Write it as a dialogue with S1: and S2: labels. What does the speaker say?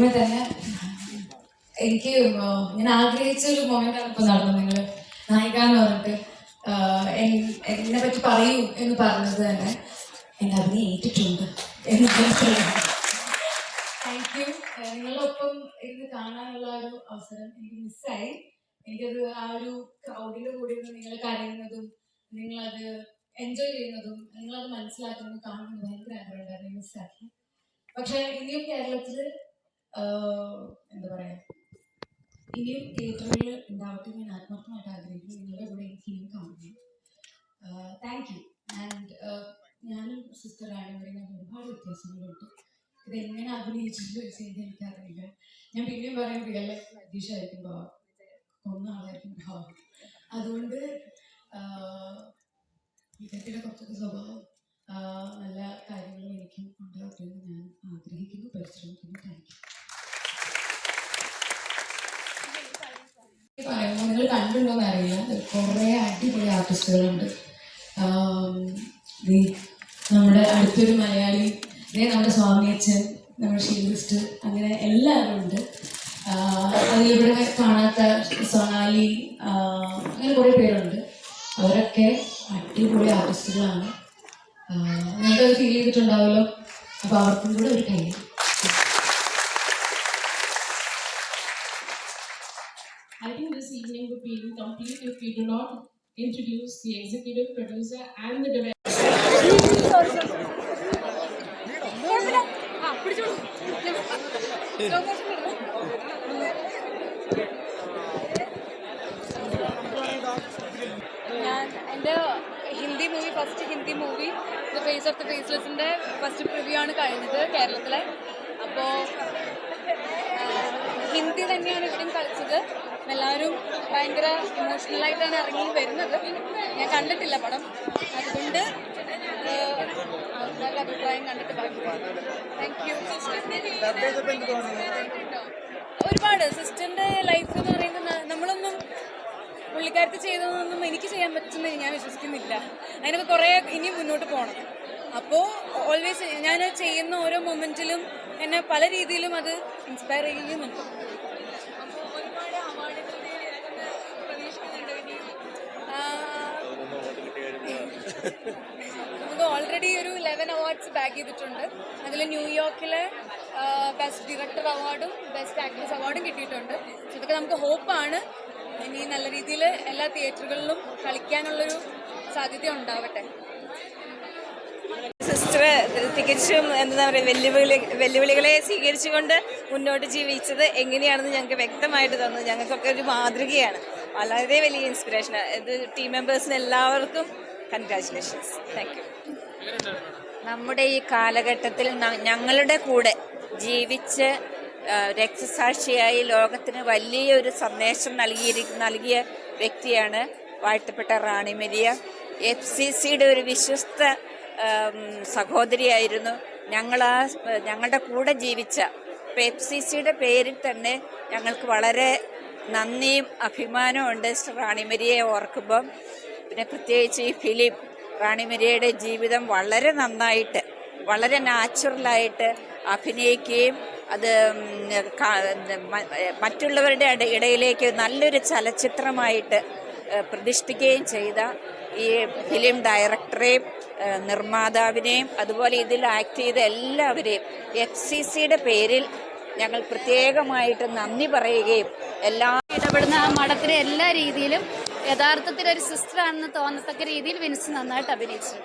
S1: ആദ്യമേ തന്നെ എനിക്ക് ഞാൻ ആഗ്രഹിച്ച ഒരു മൊമെന്റാണ് ഇപ്പൊ നടന്നത്. നിങ്ങൾ നായിക എന്ന് പറഞ്ഞിട്ട് എന്നെ പറ്റി പറയൂ എന്ന് പറഞ്ഞത് തന്നെ എന്നെ അഭിനയിച്ചിട്ടുണ്ട് എന്ന് താങ്ക് യു. നിങ്ങളൊപ്പം ഇരുന്ന് കാണാനുള്ള ഒരു അവസരം എനിക്ക് മിസ്സായി. എനിക്കത് ആ ഒരു ക്രൗഡിന്റെ കൂടെ ഇരുന്ന് നിങ്ങൾ കരയുന്നതും നിങ്ങളത് എൻജോയ് ചെയ്യുന്നതും നിങ്ങളത് മനസ്സിലാക്കുന്നതും കാണുന്നത് ഭയങ്കര ആഗ്രഹമുണ്ടായിരുന്നു. മിസ്സാക്കി. പക്ഷെ ഇനിയും കേരളത്തില് എന്താ പറയാ, ഇനിയും തിയേറ്ററുകളിൽ ഉണ്ടാവട്ടെ ഞാൻ ആത്മാർത്ഥമായിട്ട് ആഗ്രഹിക്കുന്നു. നിങ്ങളുടെ കൂടെ എനിക്ക് ഇനിയും കാണുന്നു. Thank you. ആൻഡ് ഞാനും സിസ്റ്റർ റാണിമരിയും ഒരുപാട് വ്യത്യാസങ്ങളുണ്ട്. ഇതെങ്ങനെ അഭിനയിച്ചെന്ന് ചെയ്ത് എനിക്കറിയില്ല. ഞാൻ പിന്നെയും പറയും റിയൽ ലൈഫ് അജീഷായിരിക്കും ഭാവം, കൊന്ന ആളായിരിക്കും ഭാവം. അതുകൊണ്ട് ഇദ്ദേഹത്തിൻ്റെ കുറച്ചൊക്കെ സ്വഭാവം നല്ല കാര്യങ്ങളും എനിക്കും ഉണ്ടാവട്ടെ എന്ന് ഞാൻ ആഗ്രഹിക്കുന്നു, പരിശ്രമിക്കുന്നു. Thank you. പറയുമ്പോൾ നിങ്ങൾ കണ്ടിട്ടുണ്ടോന്ന് അറിയില്ല, കുറേ അടിപൊളി ആർട്ടിസ്റ്റുകളുണ്ട്. നമ്മുടെ അടുത്തൊരു മലയാളി, നമ്മുടെ സ്വാമിയച്ഛൻ, നമ്മുടെ ഷീലിസ്റ്റ്, അങ്ങനെ എല്ലാവരും ഉണ്ട്. അതിലിവിടെ കാണാത്ത സൊണാലി, അങ്ങനെ കുറേ പേരുണ്ട്. അവരൊക്കെ അടിപൊളി ആർട്ടിസ്റ്റുകളാണ്. നിങ്ങൾക്കത് ഫീൽ ചെയ്തിട്ടുണ്ടാവുമല്ലോ. അപ്പോൾ അവർക്കും കൂടെ ഒരു കൈ.
S2: I think this evening would be incomplete if we do not introduce the executive producer and the director.
S3: ഞാൻ എൻ്റെ first Hindi movie the face of the ഫേസ്ലെസിൻ്റെ ഫസ്റ്റ് പ്രിവ്യൂ ആണ് കഴിഞ്ഞത് കേരളത്തിലെ. അപ്പോൾ ഹിന്ദി തന്നെയാണ് ഇവിടെയും കളിച്ചത്. എല്ലാവരും ഭയങ്കര ഇമോഷണലായിട്ടാണ് ഇറങ്ങി വരുന്നത്. ഞാൻ കണ്ടിട്ടില്ല പടം, അതുകൊണ്ട് ആൾക്കാരുടെ അഭിപ്രായം കണ്ടിട്ട് ബാക്കി. Thank you. ഒരുപാട് സിസ്റ്ററിൻ്റെ ലൈഫ് എന്ന് പറയുന്നത് നമ്മളൊന്നും പുള്ളിക്കാരത്ത് ചെയ്തതൊന്നും എനിക്ക് ചെയ്യാൻ പറ്റുമെന്ന് ഞാൻ വിശ്വസിക്കുന്നില്ല. അതിനൊക്കെ കുറേ ഇനി മുന്നോട്ട് പോകണം. അപ്പോൾ ഓൾവേസ് ഞാൻ ചെയ്യുന്ന ഓരോ മൊമെൻറ്റിലും എന്നെ പല രീതിയിലും അത് ഇൻസ്പയർ ചെയ്യുന്നുണ്ട്. അപ്പോൾ ഒരുപാട് അവാർഡുകൾ പ്രതീക്ഷിക്കുന്നുണ്ട്. ഇനി നമുക്ക് ഓൾറെഡി ഒരു 11 അവാർഡ്സ് ബാഗ് ചെയ്തിട്ടുണ്ട്. അതിൽ ന്യൂയോർക്കിലെ ബെസ്റ്റ് ഡയറക്ടർ അവാർഡും ബെസ്റ്റ് ആക്ട്രസ് അവാർഡും കിട്ടിയിട്ടുണ്ട്. ഇതൊക്കെ നമുക്ക് ഹോപ്പാണ് ഇനി നല്ല രീതിയിൽ എല്ലാ തിയേറ്ററുകളിലും കളിക്കാനുള്ളൊരു സാധ്യത ഉണ്ടാവട്ടെ.
S4: സിസ്റ്റർ തികച്ചും എന്താ പറയുക വെല്ലുവിളികളെ സ്വീകരിച്ചുകൊണ്ട് മുന്നോട്ട് ജീവിച്ചത് എങ്ങനെയാണെന്ന് ഞങ്ങൾക്ക് വ്യക്തമായിട്ട് തോന്നുന്നു. ഞങ്ങൾക്കൊക്കെ ഒരു മാതൃകയാണ്, വളരെ വലിയ ഇൻസ്പിറേഷനാണ്. ഇത് ടീം മെമ്പേഴ്സിന് എല്ലാവർക്കും കൺഗ്രാറ്റുലേഷൻസ്. Thank you. നമ്മുടെ ഈ കാലഘട്ടത്തിൽ ഞങ്ങളുടെ കൂടെ ജീവിച്ച് രക്തസാക്ഷിയായി ലോകത്തിന് വലിയൊരു സന്ദേശം നൽകിയ വ്യക്തിയാണ് വാഴ്ത്തപ്പെട്ട റാണി മരിയ. FCCയുടെ ഒരു വിശ്വസ്ത സഹോദരിയായിരുന്നു. ഞങ്ങളുടെ കൂടെ ജീവിച്ച FCCയുടെ പേരിൽ തന്നെ ഞങ്ങൾക്ക് വളരെ നന്ദിയും അഭിമാനവും ഉണ്ട് റാണി മരിയയെ ഓർക്കുമ്പം. പിന്നെ പ്രത്യേകിച്ച് ഈ ഫിലിം റാണി മരിയയുടെ ജീവിതം വളരെ നന്നായിട്ട്, വളരെ നാച്ചുറലായിട്ട് അഭിനയിക്കുകയും അത് മറ്റുള്ളവരുടെ ഇടയിലേക്ക് നല്ലൊരു ചലച്ചിത്രമായിട്ട് പ്രതിഷ്ഠിക്കുകയും ചെയ്ത ഈ ഫിലിം ഡയറക്ടറെയും നിർമ്മാതാവിനെയും അതുപോലെ ഇതിൽ ആക്ട് ചെയ്ത എല്ലാവരെയും FCCയുടെ പേരിൽ ഞങ്ങൾ പ്രത്യേകമായിട്ട് നന്ദി പറയുകയും
S5: ഇടപെടുന്ന ആ മഠത്തിലെ എല്ലാ രീതിയിലും യഥാർത്ഥത്തിൽ ഒരു സിസ്റ്ററാണെന്ന് തോന്നത്തക്ക രീതിയിൽ വിൻസ് നന്നായിട്ട് അഭിനയിച്ചു.